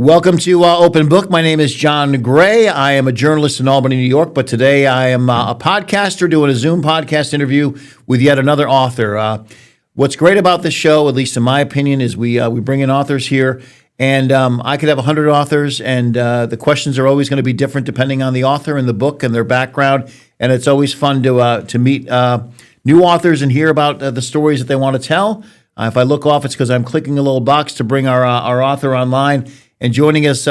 Welcome to Open Book. My name is John Gray. I am a journalist in Albany, New York, but today I am a podcaster doing a Zoom podcast interview with yet another author. What's great about this show, at least in my opinion, is we bring in authors here, and I could have 100 authors, and the questions are always going to be different depending on the author and the book and their background, and it's always fun to meet new authors and hear about the stories that they want to tell. If I look off, it's because I'm clicking a little box to bring our author online. And joining us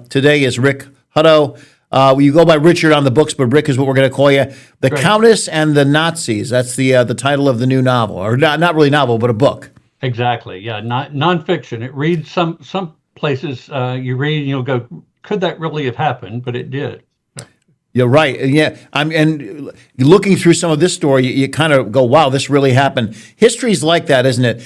today is Rick Hutto. You go by Richard on the books, but Rick is what we're going to call you. The Great. Countess and the Nazis. That's the title of the new novel, or not really novel, but a book. Exactly. Yeah. Not nonfiction. It reads some places you read and you'll go, could that really have happened? But it did. You're right. Yeah. And looking through some of this story, you kind of go, wow, this really happened. History's like that, isn't it?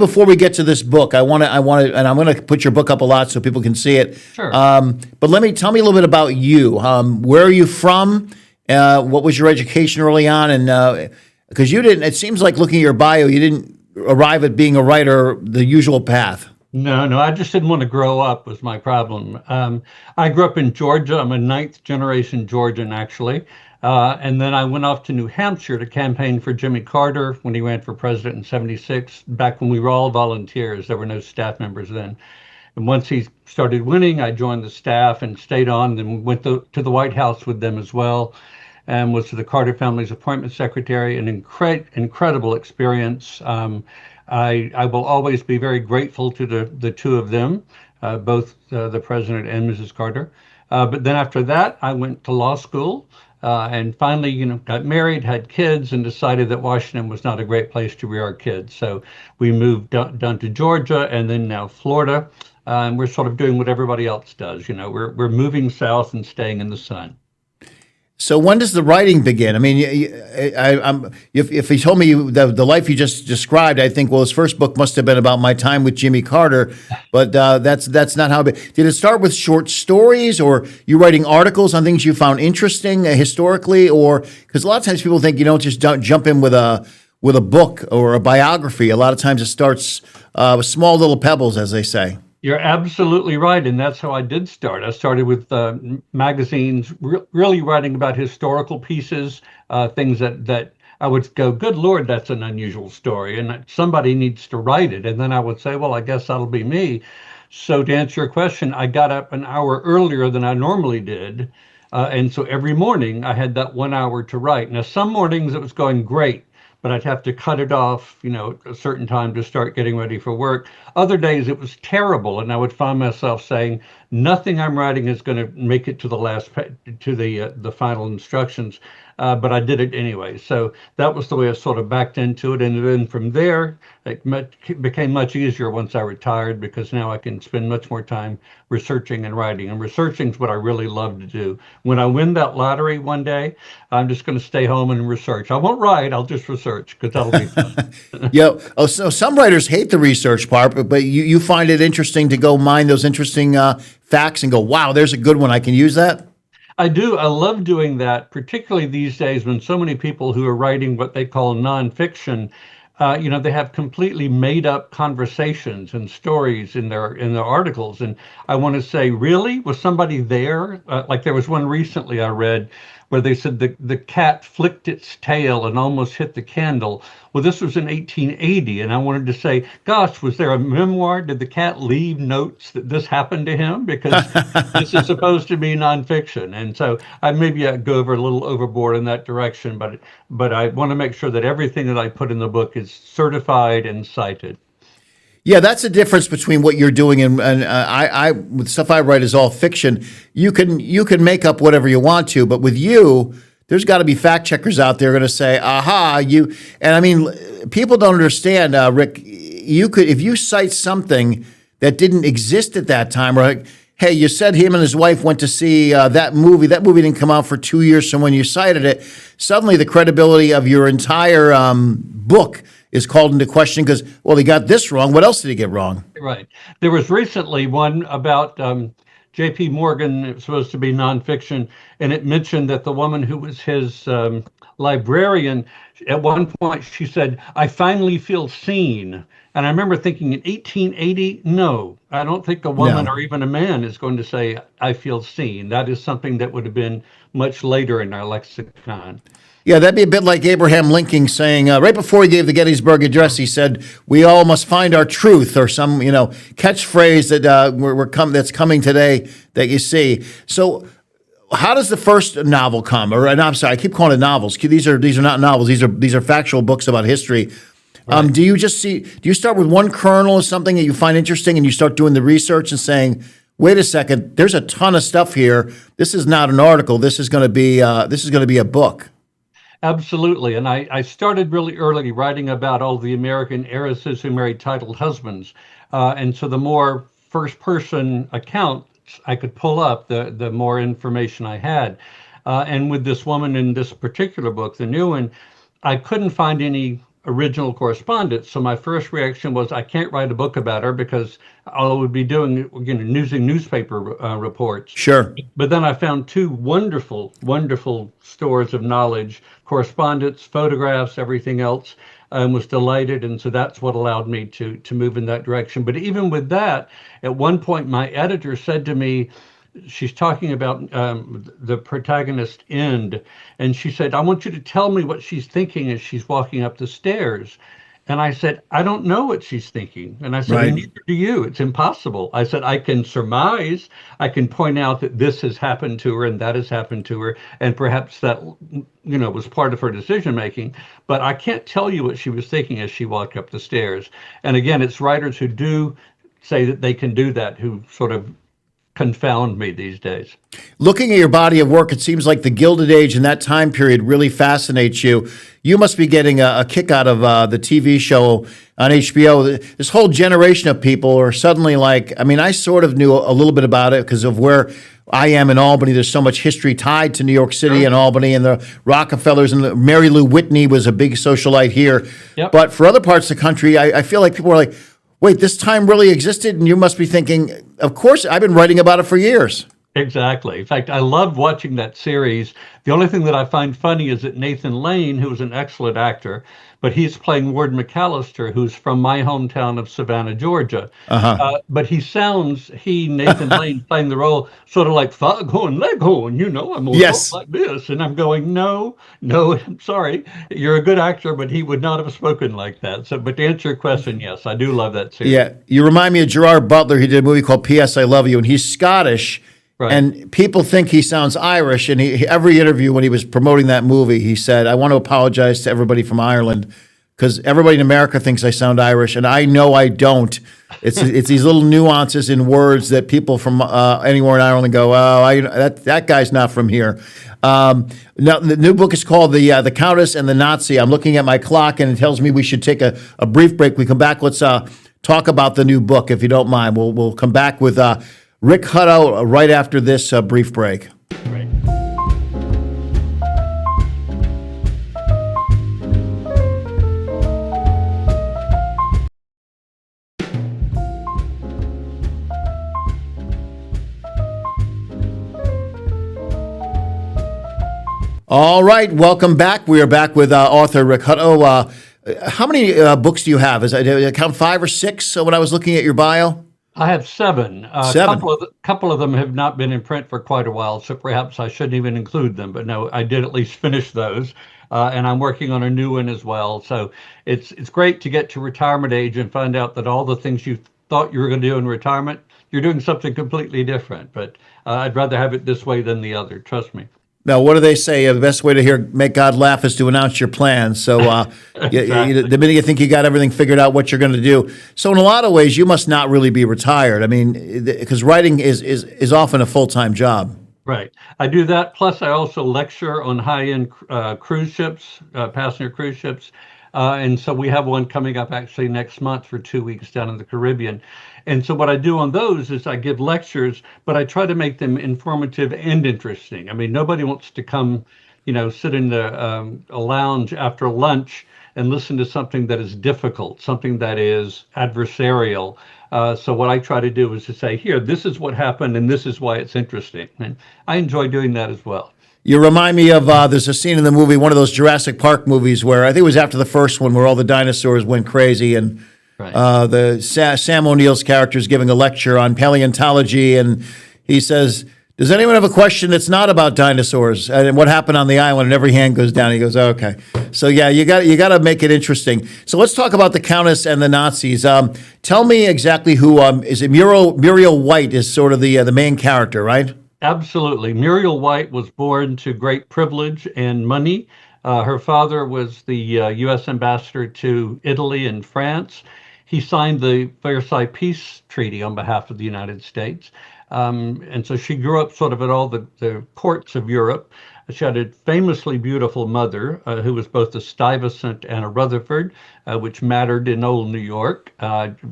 Before we get to this book, I want to, and I'm going to put your book up a lot so people can see it. Sure. But tell me a little bit about you. Where are you from? What was your education early on? And because you didn't, it seems like looking at your bio, you didn't arrive at being a writer the usual path. No, I just didn't want to grow up was my problem. I grew up in Georgia. I'm a ninth generation Georgian, actually. And then I went off to New Hampshire to campaign for Jimmy Carter when he ran for president in '76, back when we were all volunteers. There were no staff members then. And once he started winning, I joined the staff and stayed on, and went to the White House with them as well, and was the Carter family's appointment secretary. An incredible experience. I will always be very grateful to the two of them, both the president and Mrs. Carter. But then after that, I went to law school and finally, got married, had kids, and decided that Washington was not a great place to rear our kids. So we moved down to Georgia and then now Florida. And we're sort of doing what everybody else does. We're moving south and staying in the sun. So when does the writing begin? I mean, if he told me the life you just described, I think, well, his first book must have been about my time with Jimmy Carter, but that's not how it. Did it start with short stories, or you writing articles on things you found interesting historically, or because a lot of times people think you don't just jump in with a book or a biography. A lot of times it starts with small little pebbles, as they say. You're absolutely right, and that's how I did start. I started with magazines, really writing about historical pieces, things that I would go, good Lord, that's an unusual story, and somebody needs to write it. And then I would say, well, I guess that'll be me. So to answer your question, I got up an hour earlier than I normally did, and so every morning I had that 1 hour to write. Now, some mornings it was going great, but I'd have to cut it off, a certain time to start getting ready for work. Other days it was terrible, and I would find myself saying, nothing I'm writing is going to make it to the final instructions, but I did it anyway. So that was the way I sort of backed into it, and then from there it became much easier once I retired, because now I can spend much more time researching and writing. And researching is what I really love to do. When I win that lottery one day, I'm just going to stay home and research. I won't write, I'll just research, because that'll be fun. So some writers hate the research part, but you find it interesting to go mine those interesting facts and go, wow, there's a good one, I can use that? I do. I love doing that, particularly these days when so many people who are writing what they call nonfiction, they have completely made up conversations and stories in their articles. And I want to say, really? Was somebody there? Like there was one recently I read where they said the cat flicked its tail and almost hit the candle. Well, this was in 1880, and I wanted to say, gosh, was there a memoir? Did the cat leave notes that this happened to him? Because this is supposed to be nonfiction. And so I go over a little overboard in that direction, but I want to make sure that everything that I put in the book is certified and cited. Yeah, that's the difference between what you're doing and I with stuff I write is all fiction. You can make up whatever you want to, but with you, there's got to be fact checkers out there going to say, "Aha, you." And I mean, people don't understand, Rick. If you cite something that didn't exist at that time, or like, hey, you said him and his wife went to see that movie. That movie didn't come out for 2 years from when you cited it. Suddenly, the credibility of your entire book is called into question because, well, he got this wrong. What else did he get wrong? Right. There was recently one about J.P. Morgan. It was supposed to be nonfiction, and it mentioned that the woman who was his librarian, at one point she said, "I finally feel seen." And I remember thinking in 1880, no, I don't think a woman No. or even a man is going to say, "I feel seen." That is something that would have been much later in our lexicon. Yeah, that'd be a bit like Abraham Lincoln saying, right before he gave the Gettysburg Address, he said, "We all must find our truth," or some, catchphrase that that's coming today that you see. So, how does the first novel come? Or, and I'm sorry, I keep calling it novels. These are not novels. These are factual books about history. Right. Do you start with one kernel or something that you find interesting, and you start doing the research and saying, "Wait a second, there's a ton of stuff here. This is not an article. This is going to be a book." Absolutely. And I started really early writing about all the American heiresses who married titled husbands. And so the more first person accounts I could pull up, the more information I had. And with this woman in this particular book, the new one, I couldn't find any original correspondence. So my first reaction was, I can't write a book about her because all I would be doing, using newspaper reports. Sure. But then I found two wonderful, wonderful stores of knowledge, correspondence, photographs, everything else, and was delighted. And so that's what allowed me to move in that direction. But even with that, at one point, my editor said to me, she's talking about the protagonist end, and she said, "I want you to tell me what she's thinking as she's walking up the stairs." And I said, "I don't know what she's thinking." And I said, Right. "And neither do you. It's impossible." I said, "I can surmise, I can point out that this has happened to her and that has happened to her, and perhaps that, was part of her decision making, but I can't tell you what she was thinking as she walked up the stairs." And again, it's writers who do say that they can do that who sort of confound me these days. Looking at your body of work, it seems like the Gilded Age and that time period really fascinates you. You must be getting a kick out of the TV show on HBO. This whole generation of people are suddenly like, I mean, I sort of knew a little bit about it because of where I am in Albany. There's so much history tied to New York City and Albany and the Rockefellers, and Mary Lou Whitney was a big socialite here. Yep. But for other parts of the country, I feel like people are like, wait, this time really existed? And you must be thinking, of course, I've been writing about it for years. Exactly. In fact, I loved watching that series. The only thing that I find funny is that Nathan Lane, who is an excellent actor, but he's playing Ward McAllister, who's from my hometown of Savannah, Georgia. But Nathan Lane, playing the role sort of like Foghorn Leghorn, I'm going to Yes. talk like this. And I'm going, no, I'm sorry. You're a good actor, but he would not have spoken like that. So, but to answer your question, yes, I do love that series. Yeah, you remind me of Gerard Butler. He did a movie called P.S. I Love You, and he's Scottish. Right. And people think he sounds Irish. And every interview when he was promoting that movie, he said, "I want to apologize to everybody from Ireland because everybody in America thinks I sound Irish, and I know I don't." It's these little nuances in words that people from anywhere in Ireland go, "Oh, that guy's not from here." Now the new book is called the Countess and the Nazi. I'm looking at my clock, and it tells me we should take a brief break. We come back. Let's talk about the new book, if you don't mind. We'll come back with Rick Hutto right after this brief break. Right. All right, welcome back. We are back with author Rick Hutto. How many books do you have? Did I count 5 or 6 when I was looking at your bio? I have 7. Seven. Couple of them have not been in print for quite a while, so perhaps I shouldn't even include them. But no, I did at least finish those, and I'm working on a new one as well. So it's great to get to retirement age and find out that all the things you thought you were going to do in retirement, you're doing something completely different. But I'd rather have it this way than the other. Trust me. Now, what do they say? The best way to make God laugh is to announce your plans. So Exactly. the minute you think you got everything figured out, what you're going to do. So in a lot of ways, you must not really be retired. I mean, because writing is often a full-time job. Right. I do that. Plus, I also lecture on high-end cruise ships, passenger cruise ships. And so we have one coming up actually next month for 2 weeks down in the Caribbean. And so what I do on those is I give lectures, but I try to make them informative and interesting. I mean, nobody wants to come sit in a lounge after lunch and listen to something that is difficult, something that is adversarial. So what I try to do is to say, here, this is what happened, and this is why it's interesting. And I enjoy doing that as well. You remind me of there's a scene in the movie, one of those Jurassic Park movies, where I think it was after the first one, where all the dinosaurs went crazy, and Right. Sam O'Neill's character is giving a lecture on paleontology, and he says, "Does anyone have a question that's not about dinosaurs and what happened on the island?" And every hand goes down. He goes, "Okay." So yeah, you got to make it interesting. So let's talk about the Countess and the Nazis. Tell me exactly who is it? Muriel White is sort of the main character, right? Absolutely. Muriel White was born to great privilege and money. Her father was the U.S. ambassador to Italy and France. He signed the Versailles Peace Treaty on behalf of the United States. And so she grew up sort of at all the courts of Europe. She had a famously beautiful mother who was both a Stuyvesant and a Rutherford, which mattered in old New York.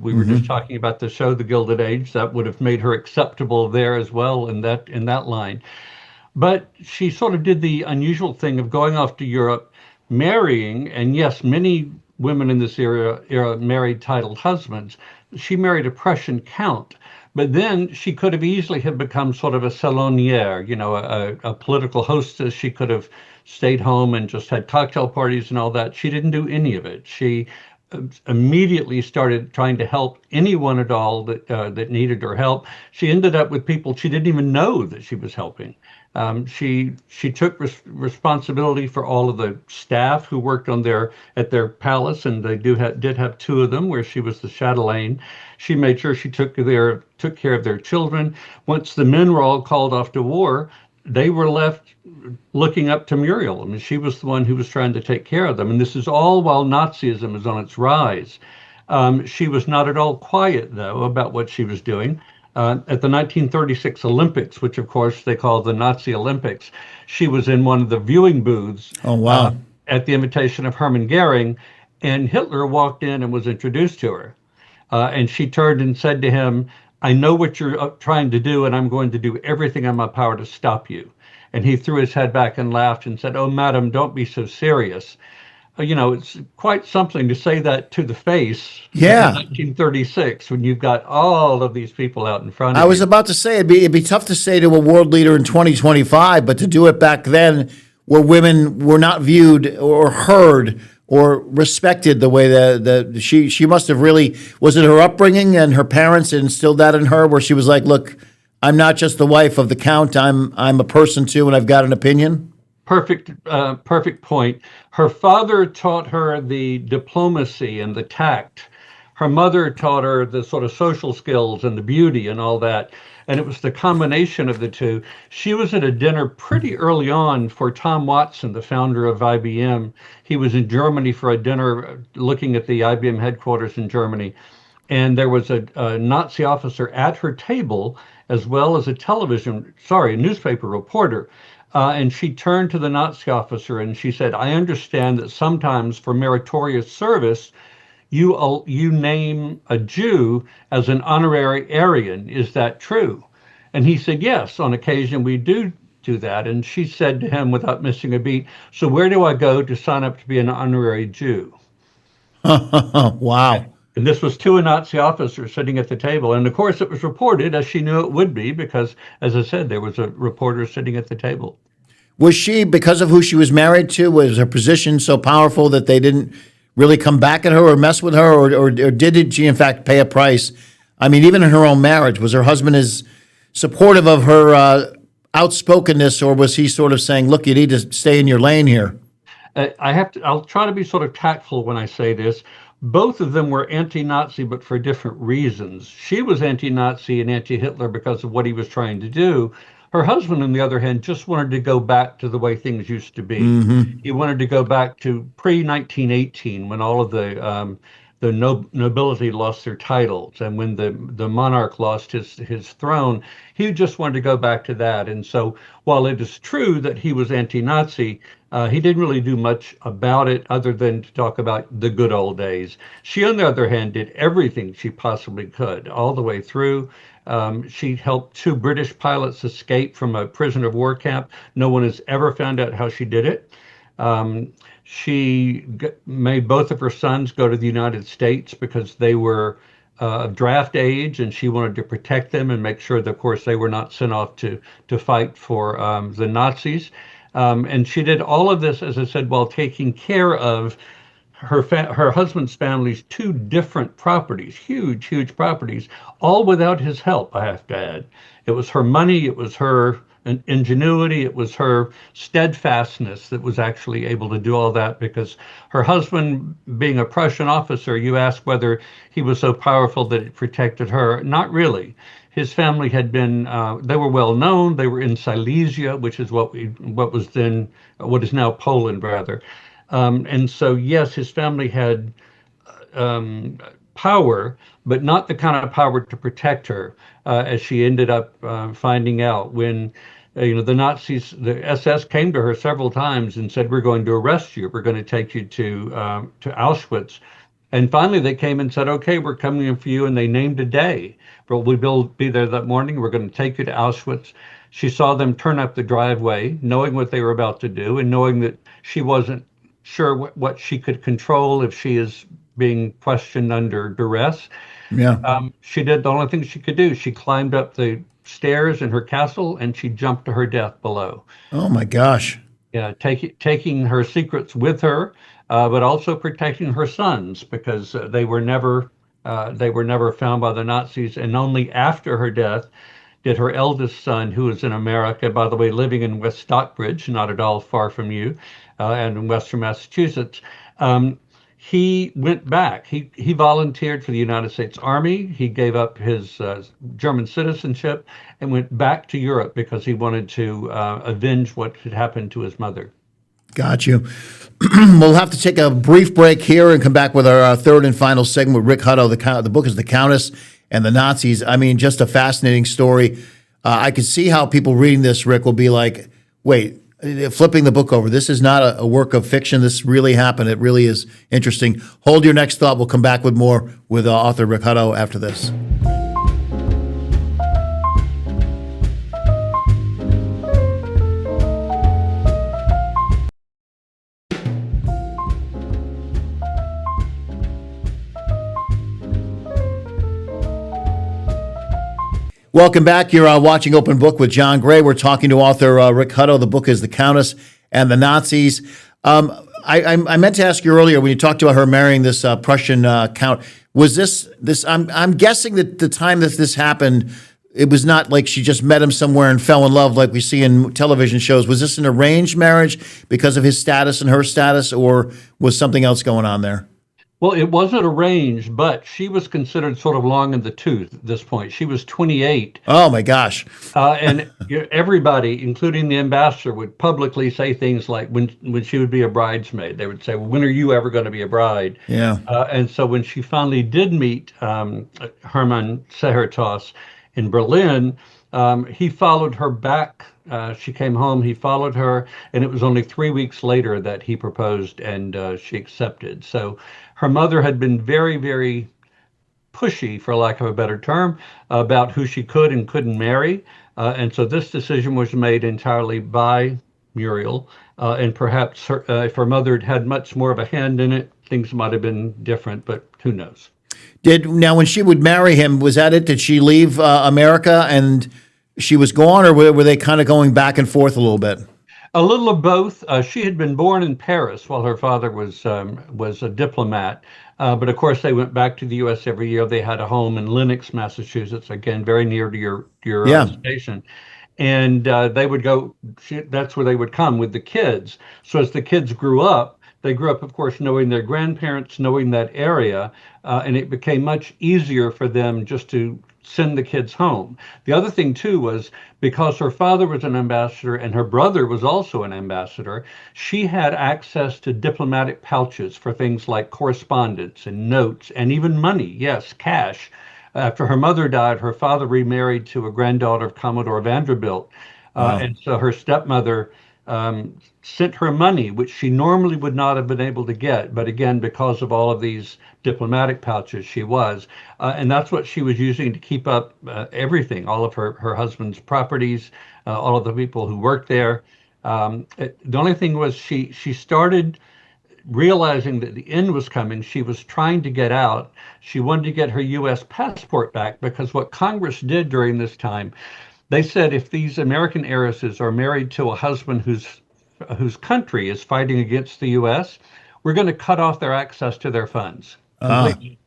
We were just talking about the show, The Gilded Age. That would have made her acceptable there as well in that line. But she sort of did the unusual thing of going off to Europe, marrying, and yes, many women in this era married titled husbands. She married a Prussian count. But then she could have easily have become sort of a salonière, a political hostess. She could have stayed home and just had cocktail parties and all that. She didn't do any of it. She immediately started trying to help anyone at all that needed her help. She ended up with people she didn't even know that she was helping. She took responsibility for all of the staff who worked at their palace, and they did have two of them where she was the chatelaine. She made sure she took care of their children. Once the men were all called off to war, they were left looking up to Muriel. I mean, she was the one who was trying to take care of them, and this is all while Nazism is on its rise. She was not at all quiet, though, about what she was doing. At the 1936 Olympics, which of course they call the Nazi Olympics, she was in one of the viewing booths. Oh, wow. At the invitation of Hermann Goering, and Hitler walked in and was introduced to her. And she turned and said to him, "I know what you're trying to do, and I'm going to do everything in my power to stop you." And he threw his head back and laughed and said, "Oh, madam, don't be so serious." It's quite something to say that to the face. Yeah. In 1936, when you've got all of these people out in front of you. I was about to say it'd be tough to say to a world leader in 2025, but to do it back then, where women were not viewed or heard or respected the way that she must have really, was it her upbringing and her parents instilled that in her, where she was like, "Look, I'm not just the wife of the count. I'm a person too, and I've got an opinion." Perfect point. Her father taught her the diplomacy and the tact. Her mother taught her the sort of social skills and the beauty and all that. And it was the combination of the two. She was at a dinner pretty early on for Tom Watson, the founder of IBM. He was in Germany for a dinner looking at the IBM headquarters in Germany. And there was a Nazi officer at her table, as well as a newspaper reporter. And she turned to the Nazi officer and she said, "I understand that sometimes for meritorious service, you name a Jew as an honorary Aryan. Is that true?" And he said, "Yes, on occasion we do that." And she said to him without missing a beat, "So where do I go to sign up to be an honorary Jew?" Wow. And this was to a Nazi officer sitting at the table. And of course, it was reported, as she knew it would be, because, as I said, there was a reporter sitting at the table. Was she, because of who she was married to, was her position so powerful that they didn't really come back at her or mess with her, or did she, in fact, pay a price? I mean, even in her own marriage, was her husband as supportive of her outspokenness, or was he sort of saying, "Look, you need to stay in your lane here"? I'll try to be sort of tactful when I say this. Both of them were anti-Nazi, but for different reasons. She was anti-Nazi and anti-Hitler because of what he was trying to do. Her husband, on the other hand, just wanted to go back to the way things used to be. He wanted to go back to pre-1918, when all of the nobility lost their titles, and when the monarch lost his throne. He just wanted to go back to that. And so while it is true that he was anti-Nazi, he didn't really do much about it other than to talk about the good old days. She, on the other hand, did everything she possibly could all the way through. She helped two British pilots escape from a prisoner of war camp. No one has ever found out how she did it. Um, she made both of her sons go to the United States because they were of draft age, and she wanted to protect them and make sure that, of course, they were not sent off to fight for the Nazis. And she did all of this, as I said, while taking care of her husband's family's two different properties, huge properties, all without his help, I have to add. It was her money, it was her ingenuity, it was her steadfastness that was actually able to do all that, because her husband, being a Prussian officer, you ask whether he was so powerful that it protected her. Not really. His family had been, they were well known. They were in Silesia, which is what is now Poland, rather. And so, yes, his family had power, but not the kind of power to protect her, as she ended up finding out when, the Nazis, the SS came to her several times and said, "We're going to arrest you. We're going to take you to Auschwitz." And finally, they came and said, "Okay, we're coming in for you." And they named a day. But we'll be there that morning. We're going to take you to Auschwitz. She saw them turn up the driveway, knowing what they were about to do, and knowing that she wasn't sure what she could control if she is being questioned under duress. Yeah. She did the only thing she could do. She climbed up the stairs in her castle and she jumped to her death below. Oh my gosh. Yeah, taking her secrets with her, but also protecting her sons, because they were never found by the Nazis. And only after her death did her eldest son, who is in America, by the way, living in West Stockbridge, not at all far from you, and in Western Massachusetts, he went back. He volunteered for the United States Army. He gave up his German citizenship and went back to Europe because he wanted to avenge what had happened to his mother. Got you. We'll have to take a brief break here and come back with our third and final segment with Rick Hutto. The book is The Countess and the Nazis. I mean, just a fascinating story. I could see how people reading this, Rick, will be like, wait, flipping the book over. This is not a work of fiction. This really happened. It really is interesting. Hold your next thought. We'll come back with more with author Rick Hutto after this. Welcome back. You're watching Open Book with John Gray. We're talking to author Rick Hutto. The book is The Countess and the Nazis. I meant to ask you earlier when you talked about her marrying this Prussian count. Was this? I'm guessing that the time that this happened, it was not like she just met him somewhere and fell in love like we see in television shows. Was this an arranged marriage because of his status and her status, or was something else going on there? Well, it wasn't arranged, but she was considered sort of long in the tooth at this point. She was 28. Oh, my gosh. And everybody, including the ambassador, would publicly say things like when she would be a bridesmaid, they would say, "Well, when are you ever going to be a bride?" Yeah. And so when she finally did meet Hermann Sehertos in Berlin, he followed her back. She came home, he followed her, and it was only 3 weeks later that he proposed and she accepted. So her mother had been very, very pushy, for lack of a better term, about who she could and couldn't marry. And so this decision was made entirely by Muriel. And perhaps if her mother had had much more of a hand in it, things might have been different, but who knows? Now, when she would marry him, was that it? Did she leave America and she was gone, or were they kind of going back and forth a little bit? A little of both. She had been born in Paris while her father was a diplomat. But of course, they went back to the U.S. every year. They had a home in Lenox, Massachusetts, again, very near to your station. And they would go, that's where they would come with the kids. So as the kids grew up, they grew up, of course, knowing their grandparents, knowing that area, and it became much easier for them just to send the kids home. The other thing, too, was because her father was an ambassador and her brother was also an ambassador, she had access to diplomatic pouches for things like correspondence and notes and even money, yes, cash. After her mother died, her father remarried to a granddaughter of Commodore Vanderbilt. Wow. And so her stepmother sent her money, which she normally would not have been able to get. But again, because of all of these diplomatic pouches, she was. And that's what she was using to keep up everything, all of her husband's properties, all of the people who worked there. The only thing was she started realizing that the end was coming. She was trying to get out. She wanted to get her U.S. passport back, because what Congress did during this time, they said if these American heiresses are married to a husband whose country is fighting against the U.S., we're going to cut off their access to their funds completely.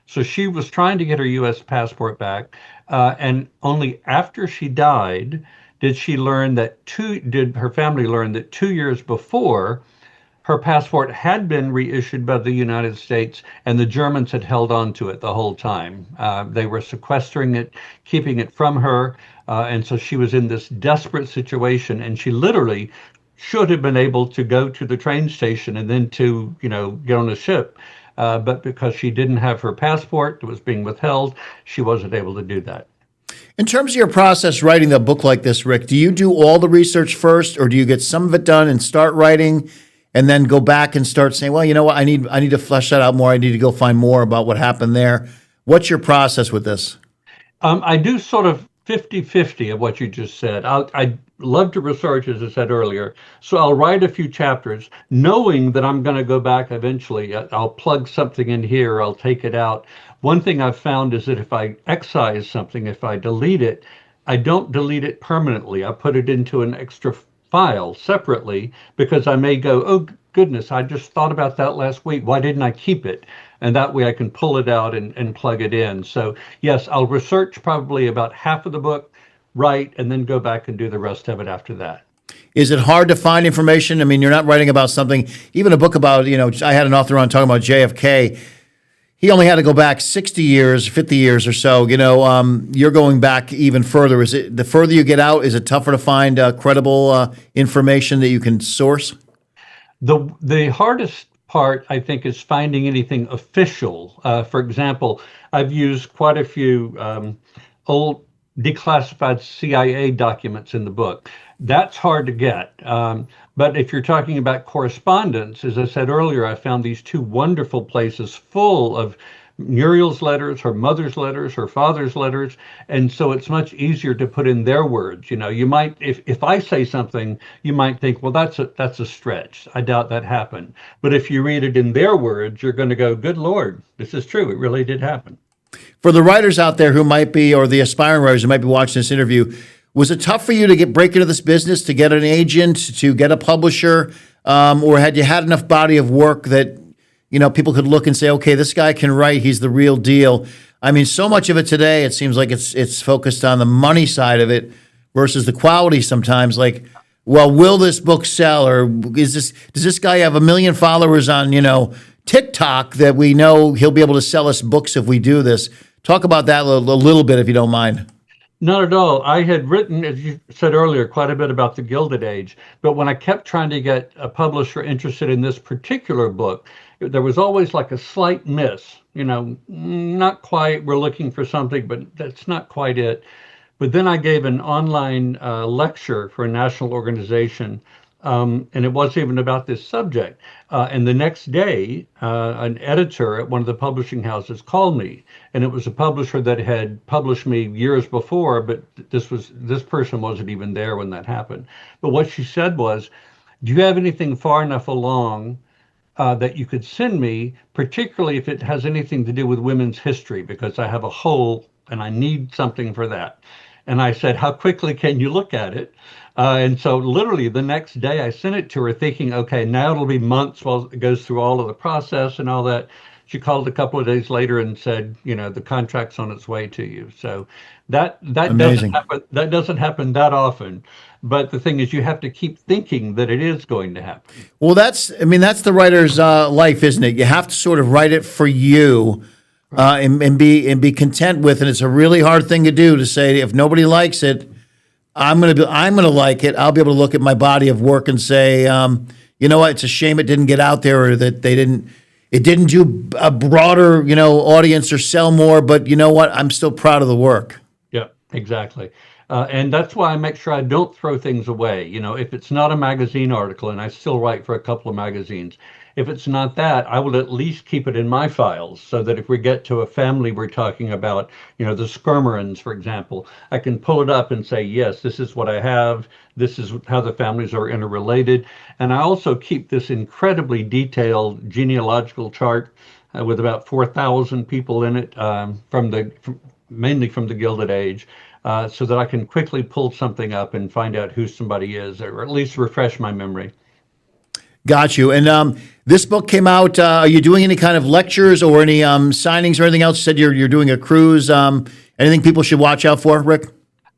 So she was trying to get her U.S. passport back, and only after she died did her family learn that 2 years before, her passport had been reissued by the United States, and the Germans had held on to it the whole time. They were sequestering it, keeping it from her, and so she was in this desperate situation, and she literally should have been able to go to the train station and then to, get on a ship. But because she didn't have her passport, it was being withheld, she wasn't able to do that. In terms of your process writing a book like this, Rick, do you do all the research first, or do you get some of it done and start writing, and then go back and start saying, well, you know what, I need to flesh that out more. I need to go find more about what happened there. What's your process with this? I do sort of 50-50 of what you just said. I love to research, as I said earlier. So I'll write a few chapters, knowing that I'm going to go back eventually. I'll plug something in here, I'll take it out. One thing I've found is that if I excise something, if I delete it, I don't delete it permanently. I put it into an extra file separately, because I may go, oh goodness, I just thought about that last week. Why didn't I keep it? And that way I can pull it out and plug it in. So yes, I'll research probably about half of the book, write, and then go back and do the rest of it after that. Is it hard to find information? I mean, you're not writing about something, even a book about, I had an author on talking about JFK. He only had to go back 60 years, 50 years or so. You're going back even further. Is it, the further you get out, is it tougher to find credible information that you can source? The hardest part, I think, is finding anything official. For example, I've used quite a few old declassified CIA documents in the book. That's hard to get. But if you're talking about correspondence, as I said earlier, I found these two wonderful places full of Muriel's letters, her mother's letters, her father's letters. And so it's much easier to put in their words. You might, if I say something, you might think, well, that's a stretch. I doubt that happened. But if you read it in their words, you're going to go, good Lord, this is true. It really did happen. For the writers out there who might be, or the aspiring writers who might be watching this interview, was it tough for you to break into this business, to get an agent, to get a publisher, or had you had enough body of work that people could look and say, okay, this guy can write, he's the real deal? I mean, so much of it today, it seems like it's focused on the money side of it versus the quality sometimes. Like, well, will this book sell, or does this guy have 1 million followers on TikTok that we know he'll be able to sell us books if we do this? Talk about that a little bit, if you don't mind. Not at all. I had written, as you said earlier, quite a bit about the Gilded Age. But when I kept trying to get a publisher interested in this particular book, there was always like a slight miss. Not quite, we're looking for something, but that's not quite it. But then I gave an online lecture for a national organization, and it wasn't even about this subject. And the next day, an editor at one of the publishing houses called me, and it was a publisher that had published me years before, but this person wasn't even there when that happened. But what she said was, do you have anything far enough along that you could send me, particularly if it has anything to do with women's history, because I have a hole and I need something for that. And I said, how quickly can you look at it? And so literally the next day I sent it to her thinking, okay, now it'll be months while it goes through all of the process and all that. She called a couple of days later and said, the contract's on its way to you. So that doesn't happen. That doesn't happen that often. But the thing is, you have to keep thinking that it is going to happen. Well, that's the writer's life, isn't it? You have to sort of write it for you, and be content with it. It's a really hard thing to do, to say, if nobody likes it, I'm gonna like it. I'll be able to look at my body of work and say, you know what? It's a shame it didn't get out there, or that it didn't do a broader, audience or sell more. But you know what? I'm still proud of the work. Yeah, exactly. And that's why I make sure I don't throw things away. You know, if it's not a magazine article, and I still write for a couple of magazines, if it's not that, I will at least keep it in my files so that if we get to a family we're talking about, you know, the Skirmerans, for example, I can pull it up and say, yes, this is what I have. This is how the families are interrelated. And I also keep this incredibly detailed genealogical chart with about 4,000 people in it mainly from the Gilded Age. So that I can quickly pull something up and find out who somebody is, or at least refresh my memory. Got you. And this book came out. Are you doing any kind of lectures or any signings or anything else? You said you're doing a cruise. Anything people should watch out for, Rick?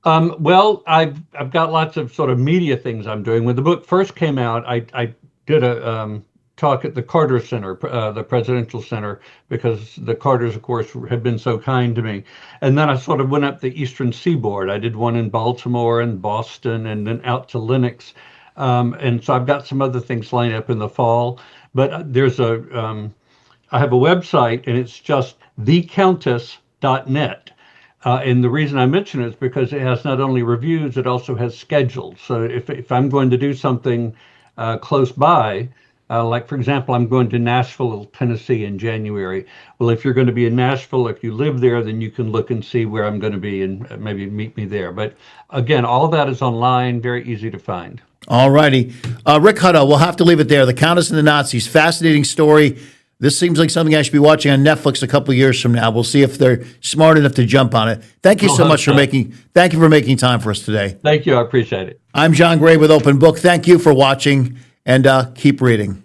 Well, I've got lots of sort of media things I'm doing. When the book first came out, I did a talk at the Carter Center, the Presidential Center, because the Carters, of course, had been so kind to me. And then I sort of went up the Eastern Seaboard. I did one in Baltimore and Boston, and then out to Lenox. And so I've got some other things lined up in the fall. But I have a website, and it's just thecountess.net. And the reason I mention it is because it has not only reviews, it also has schedules. So if I'm going to do something close by, like, for example, I'm going to Nashville, Tennessee in January. Well, if you're going to be in Nashville, if you live there, then you can look and see where I'm going to be and maybe meet me there. But again, all of that is online, very easy to find. All righty. Rick Hutto, we'll have to leave it there. The Countess and the Nazis, fascinating story. This seems like something I should be watching on Netflix a couple of years from now. We'll see if they're smart enough to jump on it. Thank you so much for thank you for making time for us today. Thank you. I appreciate it. I'm John Gray with Open Book. Thank you for watching, and keep reading.